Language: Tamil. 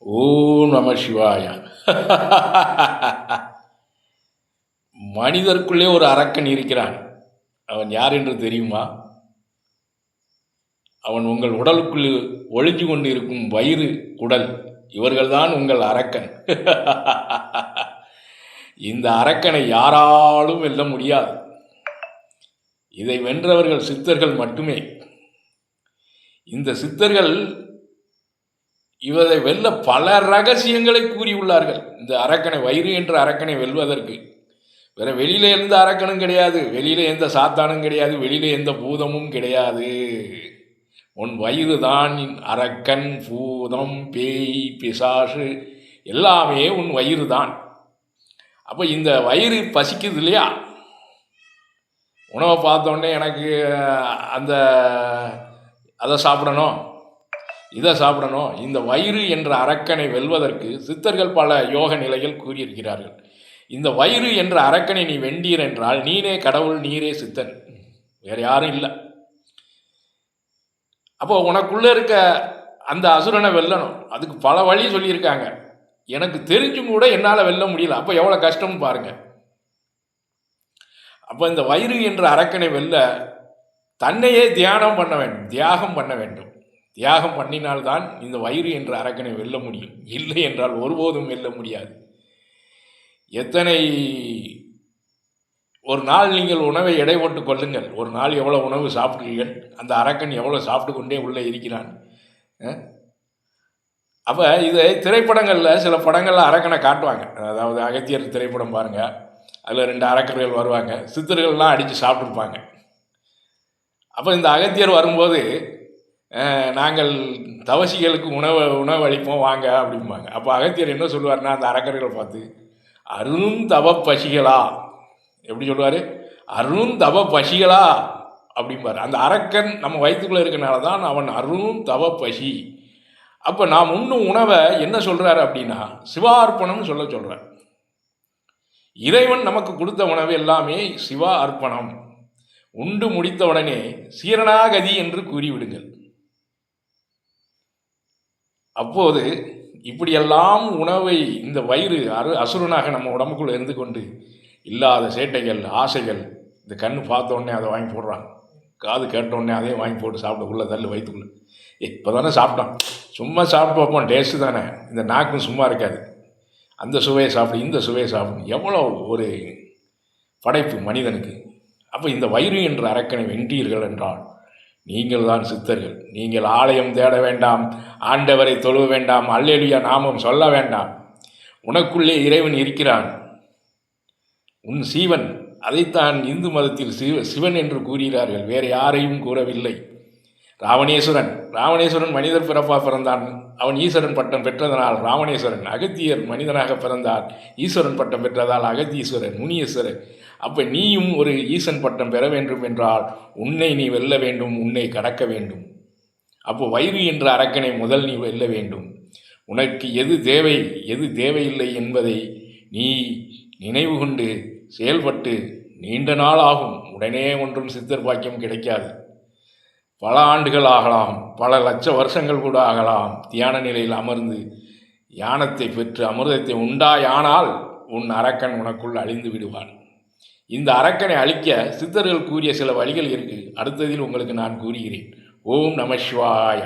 ஓம் நம சிவாய. மனிதருக்குள்ளே ஒரு அரக்கன் இருக்கிறான். அவன் யார் என்று தெரியுமா? அவன் உங்கள் உடலுக்குள் ஒளிஞ்சு கொண்டு இருக்கும் வயிறு, குடல், இவர்கள்தான் உங்கள் அரக்கன். இந்த அரக்கனை யாராலும் வெல்ல முடியாது. இதை வென்றவர்கள் சித்தர்கள் மட்டுமே. இந்த சித்தர்கள் இவரை வெல்ல பல ரகசியங்களை கூறியுள்ளார்கள். இந்த அரக்கனை, வயிறு என்ற அரக்கனை வெல்வதற்கு வேற வெளியில எந்த அரக்கனும் கிடையாது, வெளியில எந்த சாத்தானும் கிடையாது, வெளியில எந்த பூதமும் கிடையாது. உன் வயிறு தான் அரக்கன், பூதம், பேய், பிசாசு எல்லாமே உன் வயிறு தான். அப்போ இந்த வயிறு பசிக்குது இல்லையா? உணவை பார்த்தோன்னே எனக்கு அதை சாப்பிடணும், இதை சாப்பிடணும். இந்த வயிறு என்ற அரக்கனை வெல்வதற்கு சித்தர்கள் பல யோக நிலைகள் கூறியிருக்கிறார்கள். இந்த வயிறு என்ற அரக்கனை நீ வெண்டீர் என்றால் நீனே கடவுள், நீரே சித்தன், வேறு யாரும் இல்லை. அப்போ உனக்குள்ளே இருக்க அந்த அசுரனை வெல்லணும். அதுக்கு பல வழி சொல்லியிருக்காங்க. எனக்கு தெரிஞ்சும் கூட என்னால் வெல்ல முடியல. அப்போ எவ்வளோ கஷ்டம்னு பாருங்கள். அப்போ இந்த வயிறு என்ற அரக்கனை வெல்ல தன்னையே தியானம் பண்ண வேண்டும், தியாகம் பண்ண வேண்டும். தியாகம் பண்ணினால்தான் இந்த வயிறு என்ற அரக்கனை வெல்ல முடியும். இல்லை என்றால் ஒருபோதும் வெல்ல முடியாது. ஒரு நாள் நீங்கள் உணவை எடை போட்டு கொள்ளுங்கள். ஒரு நாள் எவ்வளோ உணவு சாப்பிட்றீர்கள், அந்த அரக்கன் எவ்வளோ சாப்பிட்டு கொண்டே உள்ளே இருக்கிறான். அப்போ இது திரைப்படங்களில் சில படங்களில் அரக்கனை காட்டுவாங்க. அதாவது அகத்தியர் திரைப்படம் பாருங்கள், அதில் 2 அரக்கர்கள் வருவாங்க, சித்தர்கள்லாம் அடித்து சாப்பிட்ருப்பாங்க. அப்போ இந்த அகத்தியர் வரும்போது நாங்கள் தவசிகளுக்கு உணவு அளிப்போம் வாங்க அப்படிம்பாங்க. அப்போ அகத்தியர் என்ன சொல்லுவார்னா, அந்த அரக்கர்களை பார்த்து, அருந்தவ பசிகளா, எப்படி சொல்லுவார், அருந்தவ பசிகளா அப்படிம்பார். அந்த அரக்கன் நம்ம வயிற்றுக்குள்ளே இருக்கனால தான் அவன் அருந்தவ பசி. அப்போ நாம் உண்ணும் உணவை என்ன சொல்கிறாரு அப்படின்னா சிவார்ப்பணம்னு சொல்கிறார். இறைவன் நமக்கு கொடுத்த உணவு எல்லாமே சிவா அர்ப்பணம். உண்டு முடித்த உடனே சீரணாகதி என்று கூறிவிடுங்கள். அப்போது இப்படியெல்லாம் உணவை இந்த வயிறு அசுரனாக நம்ம உடம்புக்குள்ளே இருந்து கொண்டு இல்லாத சேட்டைகள், ஆசைகள், இந்த கண்ணு பார்த்தோடனே அதை வாங்கி போடுறான், காது கேட்டோடனே அதே வாங்கி போட்டு சாப்பிட உள்ள தள்ளு வயிற்றுக்குள்ளே. இப்போ தானே சாப்பிட்டோம், சும்மா சாப்பிட்டு வைப்போம், டேஸ்ட்டு தானே, இந்த நாக்கும் சும்மா இருக்காது, அந்த சுவையை சாப்பிடு, இந்த சுவையை சாப்பிடு. எவ்வளோ ஒரு படைப்பு மனிதனுக்கு. அப்போ இந்த வயிறு என்ற அரக்கனை வென்றீர்கள் என்றால் நீங்கள் தான் சித்தர்கள். நீங்கள் ஆலயம் தேட வேண்டாம், ஆண்டவரை தொழுவ வேண்டாம், அல்லேலூயா நாமம் சொல்ல வேண்டாம். உனக்குள்ளே இறைவன் இருக்கிறான், உன் சீவன். அதைத்தான் இந்து மதத்தில் சிவன் என்று கூறுகிறார்கள், வேறு யாரையும் கூறவில்லை. ராவணேஸ்வரன் மனிதர் பிறப்பாக பிறந்தான், அவன் ஈஸ்வரன் பட்டம் பெற்றதனால் ராவணேஸ்வரன். அகத்தியர் மனிதனாக பிறந்தார், ஈஸ்வரன் பட்டம் பெற்றதால் அகத்தீஸ்வரர், முனியேஸ்வரர். அப்போ நீயும் ஒரு ஈசன் பட்டம் பெற வேண்டும் என்றால் உன்னை நீ வெல்ல வேண்டும், உன்னை கடக்க வேண்டும். அப்போ வயிறு என்ற அரக்கனை முதல் நீ வெல்ல வேண்டும். உனக்கு எது தேவை, எது தேவையில்லை என்பதை நீ நினைவு கொண்டு செயல்பட்டு நீண்ட நாள் ஆகும். உடனே ஒன்றும் சித்தர் பாக்கியம் கிடைக்காது. பல ஆண்டுகள் ஆகலாம், பல லட்ச வருஷங்கள் கூட ஆகலாம். தியான நிலையில் அமர்ந்து ஞானத்தை பெற்று அமிர்தத்தை உண்டாயானால் உன் அரக்கன் உனக்குள் அழிந்து விடுவான். இந்த அரக்கனை அழிக்க சித்தர்கள் கூறிய சில வழிகள் இருக்குது. அடுத்ததில் உங்களுக்கு நான் கூறுகிறேன். ஓம் நம சிவாய.